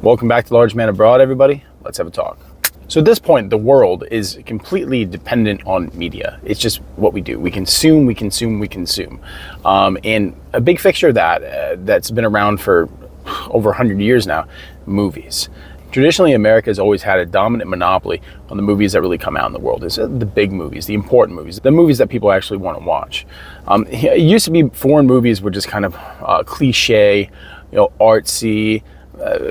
Welcome back to Large Man Abroad, everybody. Let's have a talk. So at this point, the world is completely dependent on media. It's just what we do. We consume. And a big fixture of that, that's been around for over 100 years now, movies. Traditionally, America has always had a dominant monopoly on the movies that really come out in the world. It's the big movies, the important movies, the movies that people actually want to watch. It used to be foreign movies were just kind of cliche, artsy.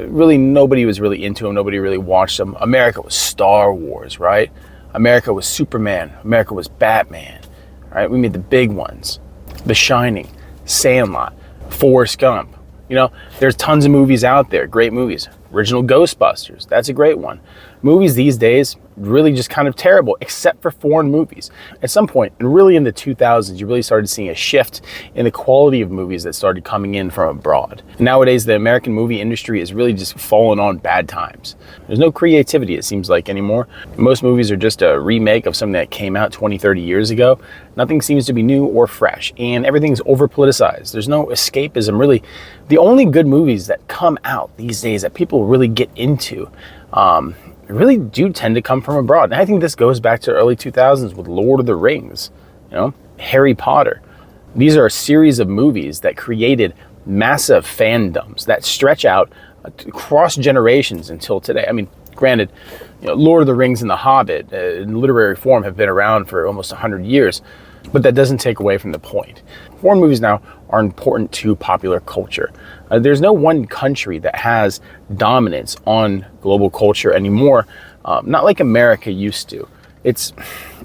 Really, nobody was really into them. Nobody really watched them. America was Star Wars, right? America was Superman. America was Batman, right? We made the big ones. The Shining, Sandlot, Forrest Gump. There's tons of movies out there, great movies. Original Ghostbusters, that's a great one. Movies these days, really just kind of terrible, except for foreign movies. At some point, and really in the 2000s, you really started seeing a shift in the quality of movies that started coming in from abroad. And nowadays, the American movie industry is really just fallen on bad times. There's no creativity, it seems like, anymore. Most movies are just a remake of something that came out 20, 30 years ago. Nothing seems to be new or fresh, and everything's over-politicized. There's no escapism, really. The only good movies that come out these days that people really get into really do tend to come from abroad. And I think this goes back to early 2000s with Lord of the Rings, Harry Potter. These are a series of movies that created massive fandoms that stretch out across generations until today. I mean, granted, Lord of the Rings and The Hobbit in literary form have been around for almost 100 years, but that doesn't take away from the point. Foreign movies now are important to popular culture. There's no one country that has dominance on global culture anymore, not like America used to. It's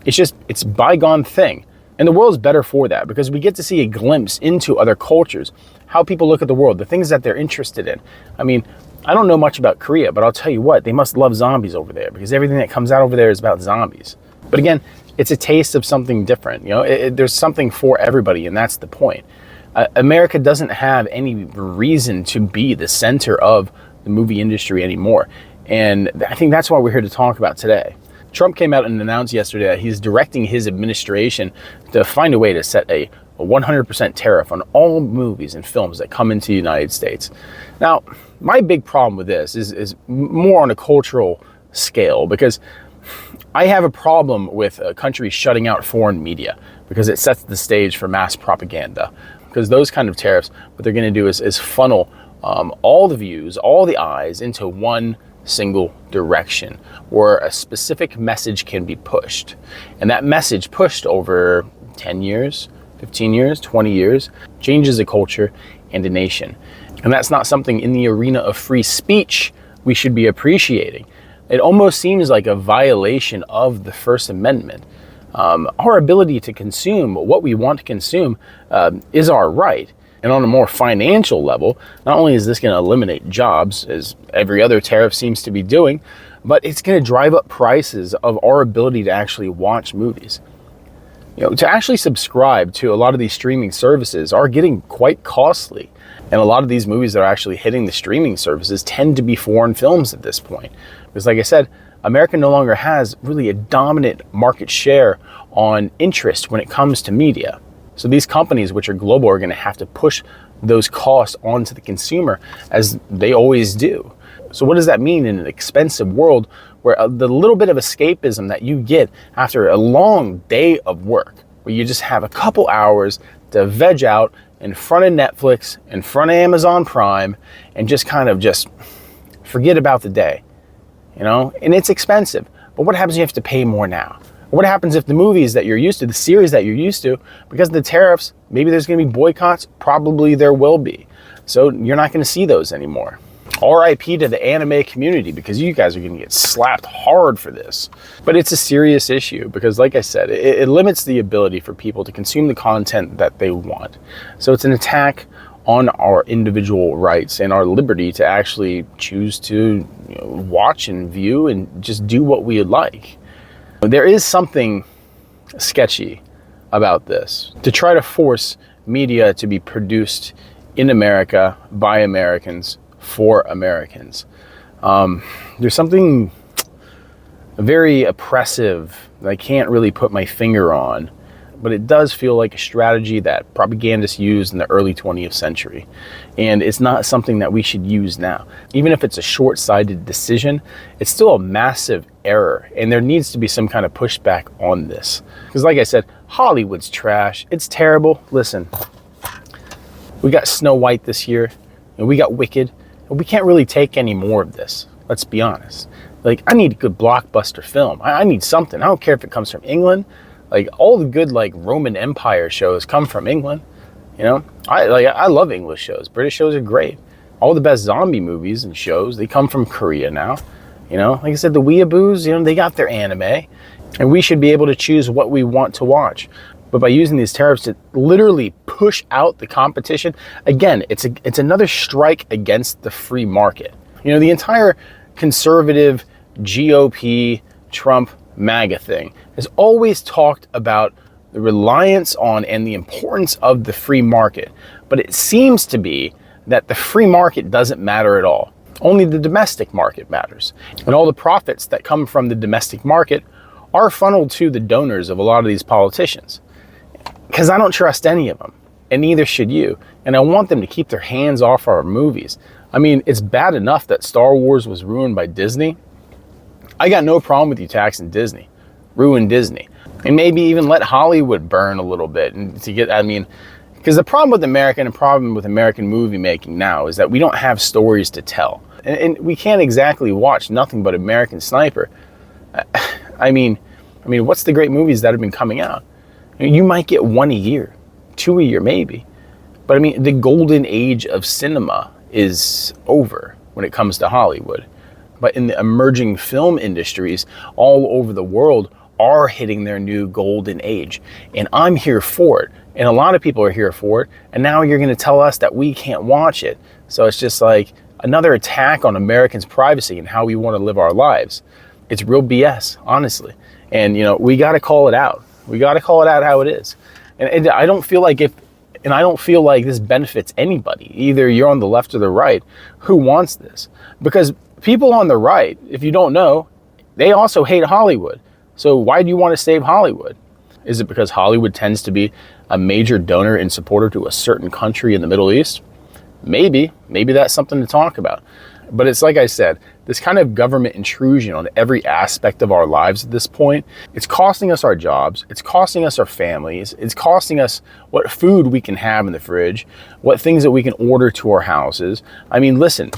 a bygone thing. And the world's better for that because we get to see a glimpse into other cultures, how people look at the world, the things that they're interested in. I mean, I don't know much about Korea, but I'll tell you what, they must love zombies over there because everything that comes out over there is about zombies. But again, it's a taste of something different. There's something for everybody, and that's the point. America doesn't have any reason to be the center of the movie industry anymore. And I think that's why we're here to talk about today. Trump came out and announced yesterday that he's directing his administration to find a way to set a 100% tariff on all movies and films that come into the United States. Now, my big problem with this is more on a cultural scale, because I have a problem with a country shutting out foreign media because it sets the stage for mass propaganda. Because those kind of tariffs, what they're going to do is funnel all the views, all the eyes into one single direction where a specific message can be pushed. And that message pushed over 10 years, 15 years, 20 years, changes a culture and a nation. And that's not something in the arena of free speech we should be appreciating. It almost seems like a violation of the First Amendment. Our ability to consume what we want to consume is our right. And on a more financial level, not only is this going to eliminate jobs, as every other tariff seems to be doing, but it's going to drive up prices of our ability to actually watch movies. To actually subscribe to a lot of these streaming services are getting quite costly. And a lot of these movies that are actually hitting the streaming services tend to be foreign films at this point. Because like I said, America no longer has really a dominant market share on interest when it comes to media. So these companies, which are global, are going to have to push those costs onto the consumer, as they always do. So what does that mean in an expensive world where the little bit of escapism that you get after a long day of work, where you just have a couple hours to veg out in front of Netflix, in front of Amazon Prime, and just kind of just forget about the day, And it's expensive. But what happens if you have to pay more now? What happens if the movies that you're used to, the series that you're used to, because of the tariffs, maybe there's going to be boycotts? Probably there will be. So you're not going to see those anymore. RIP to the anime community, because you guys are going to get slapped hard for this. But it's a serious issue because, like I said, it limits the ability for people to consume the content that they want. So it's an attack on our individual rights and our liberty to actually choose to watch and view and just do what we would like. There is something sketchy about this. To try to force media to be produced in America by Americans for Americans. There's something very oppressive that I can't really put my finger on but it does feel like a strategy that propagandists used in the early 20th century. And it's not something that we should use now. Even if it's a short-sighted decision, it's still a massive error. And there needs to be some kind of pushback on this. Because like I said, Hollywood's trash. It's terrible. Listen, we got Snow White this year, and we got Wicked, and we can't really take any more of this. Let's be honest. Like, I need a good blockbuster film. I need something. I don't care if it comes from England. Like, all the good, like, Roman Empire shows come from England. You know, I love English shows. British shows are great. All the best zombie movies and shows, they come from Korea now. You know, like I said, the weeaboos, you know, they got their anime. And we should be able to choose what we want to watch. But by using these tariffs to literally push out the competition, again, it's another strike against the free market. You know, the entire conservative GOP, Trump, MAGA thing has always talked about the reliance on and the importance of the free market. But it seems to be that the free market doesn't matter at all. Only the domestic market matters. And all the profits that come from the domestic market are funneled to the donors of a lot of these politicians. Because I don't trust any of them, and neither should you. And I want them to keep their hands off our movies. I mean, it's bad enough that Star Wars was ruined by Disney. I got no problem with you taxing Disney. Ruin Disney. And maybe even let Hollywood burn a little bit. And to get, I mean, because the problem with America and the problem with American movie making now is that we don't have stories to tell. And we can't exactly watch nothing but American Sniper. I mean, what's the great movies that have been coming out? You might get one a year, two a year maybe. But I mean, the golden age of cinema is over when it comes to Hollywood. But in the emerging film industries all over the world are hitting their new golden age. And I'm here for it. And a lot of people are here for it. And now you're going to tell us that we can't watch it. So it's just like another attack on Americans' privacy and how we want to live our lives. It's real BS, honestly. And, you know, we got to call it out. We got to call it out how it is. And I don't feel like this benefits anybody. Either you're on the left or the right. Who wants this? Because people on the right, if you don't know, they also hate Hollywood. So why do you want to save Hollywood? Is it because Hollywood tends to be a major donor and supporter to a certain country in the Middle East? Maybe that's something to talk about. But it's like I said, this kind of government intrusion on every aspect of our lives at this point, it's costing us our jobs, it's costing us our families, it's costing us what food we can have in the fridge, what things that we can order to our houses. I mean, listen,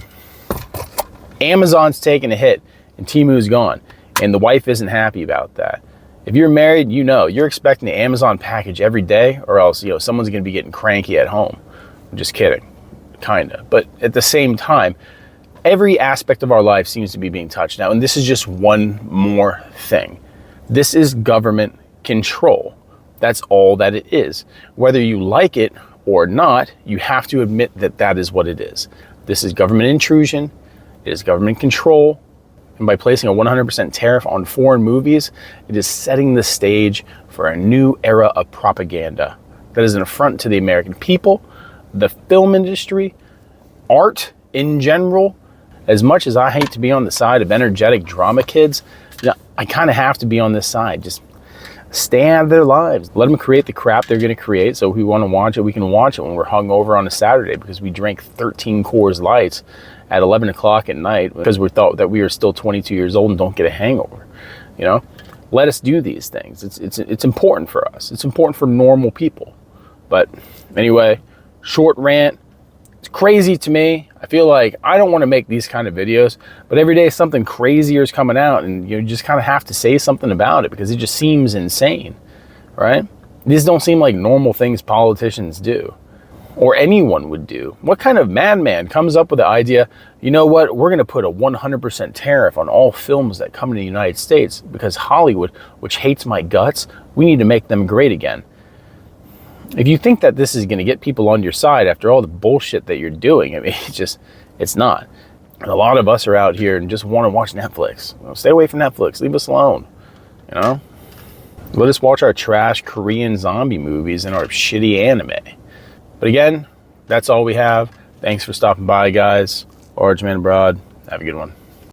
Amazon's taking a hit and Temu's gone, and the wife isn't happy about that. If you're married, you know, you're expecting the Amazon package every day, or else, you know, someone's going to be getting cranky at home. I'm just kidding, kind of. But at the same time, every aspect of our life seems to be being touched now. And this is just one more thing. This is government control. That's all that it is. Whether you like it or not, you have to admit that that is what it is. This is government intrusion. It is government control. And by placing a 100% tariff on foreign movies, it is setting the stage for a new era of propaganda that is an affront to the American people, the film industry, art in general. As much as I hate to be on the side of energetic drama kids, you know, I kind of have to be on this side. Just stay out of their lives. Let them create the crap they're going to create. So if we want to watch it, we can watch it when we're hungover on a Saturday because we drank 13 Coors Lights at 11 o'clock at night because we thought that we were still 22 years old and don't get a hangover. You know, let us do these things. It's important for us. It's important for normal people. But anyway, short rant. It's crazy to me. I feel like I don't want to make these kind of videos, but every day something crazier is coming out and you just kind of have to say something about it because it just seems insane, right? These don't seem like normal things politicians do or anyone would do. What kind of madman comes up with the idea, you know what, we're going to put a 100% tariff on all films that come to the United States because Hollywood, which hates my guts, we need to make them great again. If you think that this is going to get people on your side after all the bullshit that you're doing, I mean, it's not. And a lot of us are out here and just want to watch Netflix. You know, stay away from Netflix. Leave us alone. You know? Let us watch our trash Korean zombie movies and our shitty anime. But again, that's all we have. Thanks for stopping by, guys. Orange Man Abroad. Have a good one.